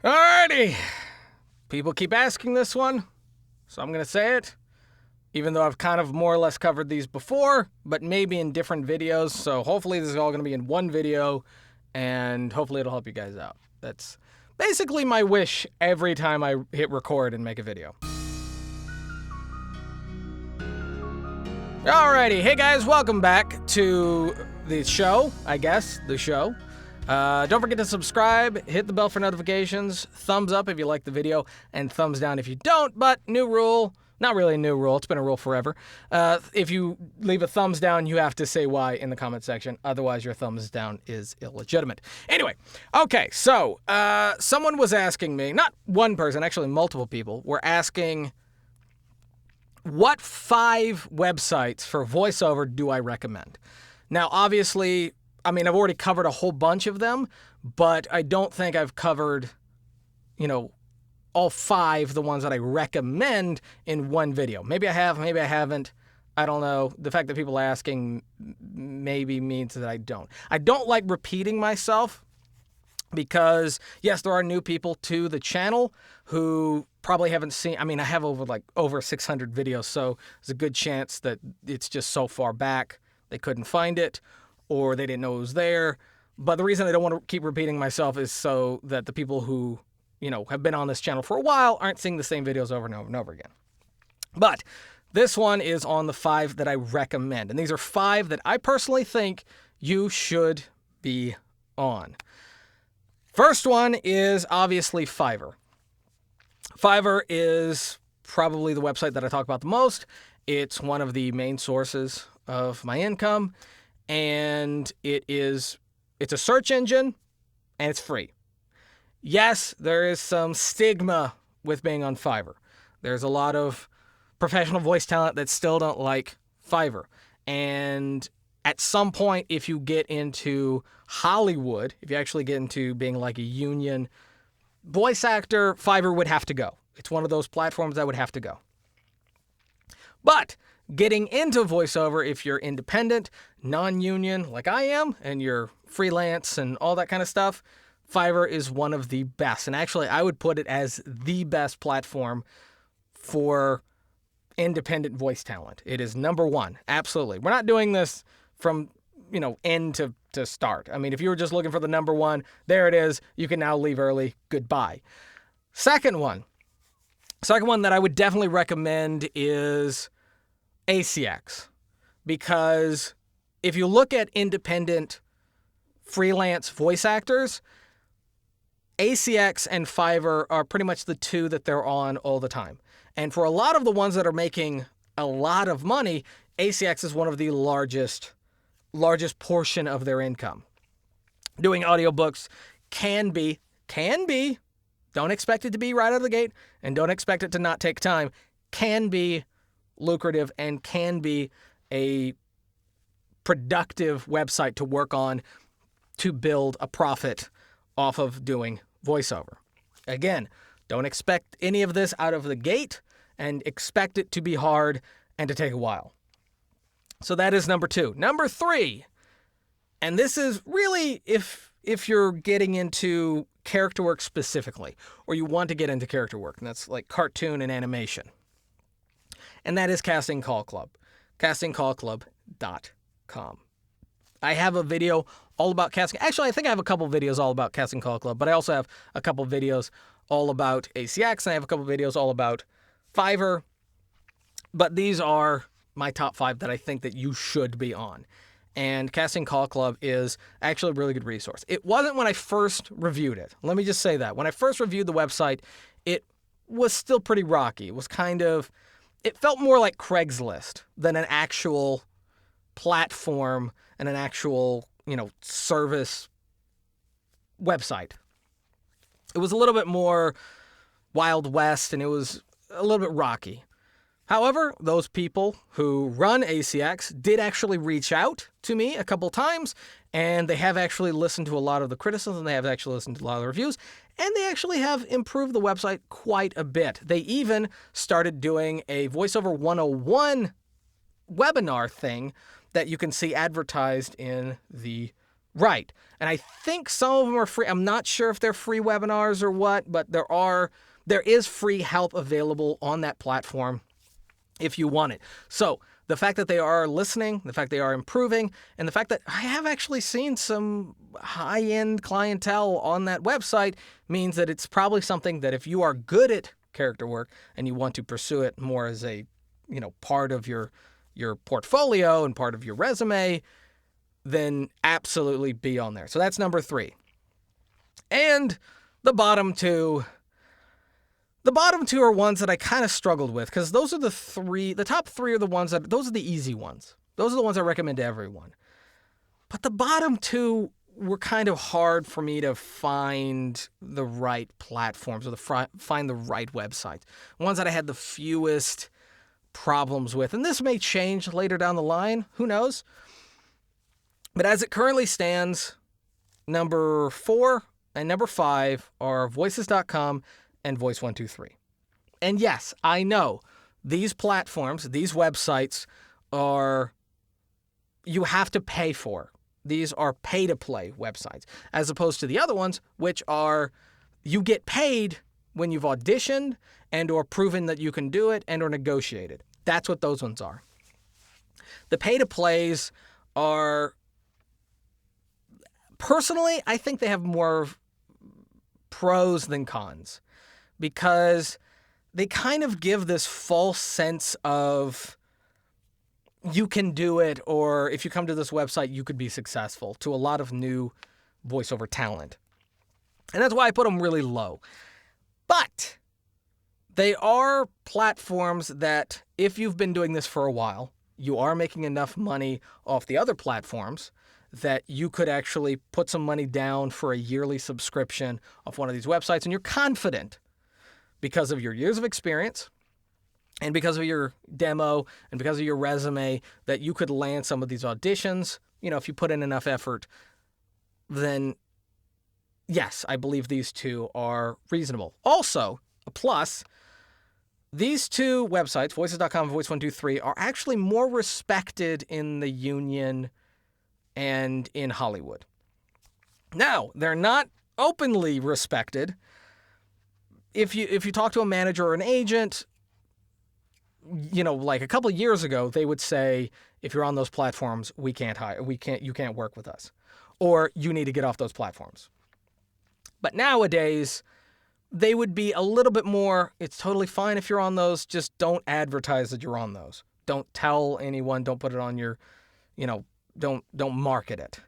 Alrighty. People keep asking this one, so I'm going to say it. Even though I've kind of more or less covered these before, but maybe in different videos. So hopefully this is all going to be in one video, and hopefully it'll help you guys out. That's basically my wish every time I hit record and make a video. Alrighty, hey guys, welcome back to the show, I guess, the show. Don't forget to subscribe, hit the bell for notifications, thumbs up if you like the video, and thumbs down if you don't, but new rule, not really a new rule, it's been a rule forever. If you leave a thumbs down, you have to say why in the comment section, otherwise your thumbs down is illegitimate. Anyway, okay, so someone was asking me, not one person, actually multiple people, were asking, what 5 websites for voiceover do I recommend? Now, obviously, I mean, I've already covered a whole bunch of them, but I don't think I've covered, all 5, the ones that I recommend in one video. Maybe I have, maybe I haven't. I don't know. The fact that people are asking maybe means that I don't. I don't like repeating myself because, yes, there are new people to the channel who probably haven't seen, I mean, I have over 600 videos, so there's a good chance that it's just so far back they couldn't find it, or they didn't know it was there. But the reason I don't want to keep repeating myself is so that the people who, have been on this channel for a while aren't seeing the same videos over and over and over again. But this one is on the 5 that I recommend. And these are 5 that I personally think you should be on. First one is obviously Fiverr. Fiverr is probably the website that I talk about the most. It's one of the main sources of my income. And it's a search engine, and it's free. Yes, there is some stigma with being on Fiverr. There's a lot of professional voice talent that still don't like Fiverr. And at some point, if you get into Hollywood, if you actually get into being like a union voice actor, Fiverr would have to go. It's one of those platforms that would have to go. But getting into voiceover, if you're independent, non-union like I am, and you're freelance and all that kind of stuff, Fiverr is one of the best. And actually, I would put it as the best platform for independent voice talent. It is number 1. Absolutely. We're not doing this from, end to start. I mean, if you were just looking for the number 1, there it is. You can now leave early. Goodbye. Second one that I would definitely recommend is ACX, because if you look at independent freelance voice actors, ACX and Fiverr are pretty much the 2 that they're on all the time. And for a lot of the ones that are making a lot of money, ACX is one of the largest portion of their income. Doing audiobooks can be, don't expect it to be right out of the gate, and don't expect it to not take time, can be lucrative and can be a productive website to work on to build a profit off of doing voiceover. Again, don't expect any of this out of the gate and expect it to be hard and to take a while. So that is number 2. Number 3, and this is really if you're getting into character work specifically, or you want to get into character work, and that's like cartoon and animation. And that is Casting Call Club, castingcallclub.com. I have a video all about casting. Actually, I think I have a couple videos all about Casting Call Club, but I also have a couple videos all about ACX, and I have a couple videos all about Fiverr. But these are my top 5 that I think that you should be on. And Casting Call Club is actually a really good resource. It wasn't when I first reviewed it. Let me just say that. When I first reviewed the website, it was still pretty rocky. It felt more like Craigslist than an actual platform and an actual, service website. It was a little bit more Wild West, and it was a little bit rocky. However, those people who run ACX did actually reach out to me a couple times, and they have actually listened to a lot of the criticism, they have actually listened to a lot of the reviews, and they actually have improved the website quite a bit. They even started doing a VoiceOver 101 webinar thing that you can see advertised in the Right. And I think some of them are free. I'm not sure if they're free webinars or what, but there is free help available on that platform if you want it. So the fact that they are listening, the fact they are improving, and the fact that I have actually seen some high-end clientele on that website means that it's probably something that if you are good at character work and you want to pursue it more as a, part of your portfolio and part of your resume, then absolutely be on there. So that's number 3. And the bottom two are ones that I kind of struggled with, because those are the top 3 are the ones those are the easy ones. Those are the ones I recommend to everyone. But the bottom 2 were kind of hard for me to find the right platforms or find the right websites. Ones that I had the fewest problems with. And this may change later down the line. Who knows? But as it currently stands, number 4 and number 5 are voices.com and Voice123. And yes, I know these platforms, these websites you have to pay for. These are pay-to-play websites, as opposed to the other ones, which are you get paid when you've auditioned and or proven that you can do it and or negotiated. That's what those ones are. The pay-to-plays are, personally, I think they have more pros than cons, because they kind of give this false sense of you can do it, or if you come to this website, you could be successful, to a lot of new voiceover talent. And that's why I put them really low. But they are platforms that, if you've been doing this for a while, you are making enough money off the other platforms that you could actually put some money down for a yearly subscription of one of these websites, and you're confident because of your years of experience and because of your demo and because of your resume that you could land some of these auditions. If you put in enough effort, then yes, I believe these 2 are reasonable. Also, a plus, these 2 websites, voices.com and Voice123, are actually more respected in the union and in Hollywood. Now, they're not openly respected. If you talk to a manager or an agent, like a couple of years ago, they would say, if you're on those platforms, you can't work with us, or you need to get off those platforms. But nowadays, they would be a little bit more, it's totally fine if you're on those, just don't advertise that you're on those. Don't tell anyone, don't put it on your, don't market it.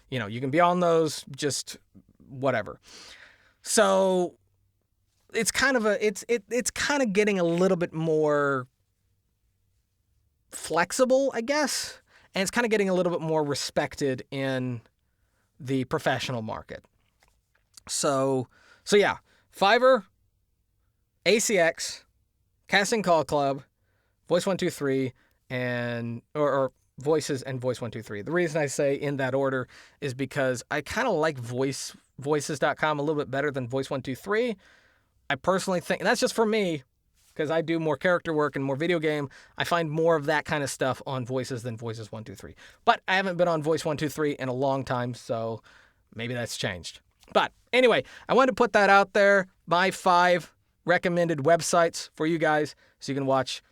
You can be on those, just whatever. So it's kind of it's kind of getting a little bit more flexible, I guess, and it's kind of getting a little bit more respected in the professional market. So yeah, Fiverr, ACX, Casting Call Club, Voice123, and or Voices and Voice123. The reason I say in that order is because I kind of like voices.com a little bit better than Voice123. I personally think, and that's just for me, because I do more character work and more video game, I find more of that kind of stuff on Voices than Voices123. But I haven't been on Voice123 in a long time, so maybe that's changed. But anyway, I wanted to put that out there, my 5 recommended websites for you guys so you can watch.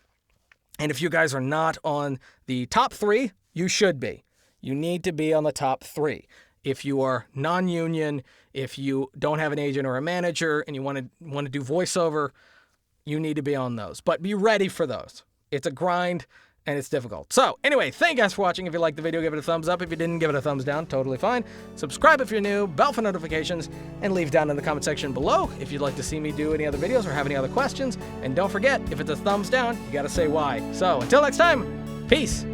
And if you guys are not on the top 3, you should be. You need to be on the top 3. If you are non-union, if you don't have an agent or a manager and you want to do voiceover, you need to be on those. But be ready for those. It's a grind and it's difficult. So anyway, thank you guys for watching. If you liked the video, give it a thumbs up. If you didn't, give it a thumbs down. Totally fine. Subscribe if you're new, bell for notifications, and leave down in the comment section below if you'd like to see me do any other videos or have any other questions. And don't forget, if it's a thumbs down, you got to say why. So until next time, peace.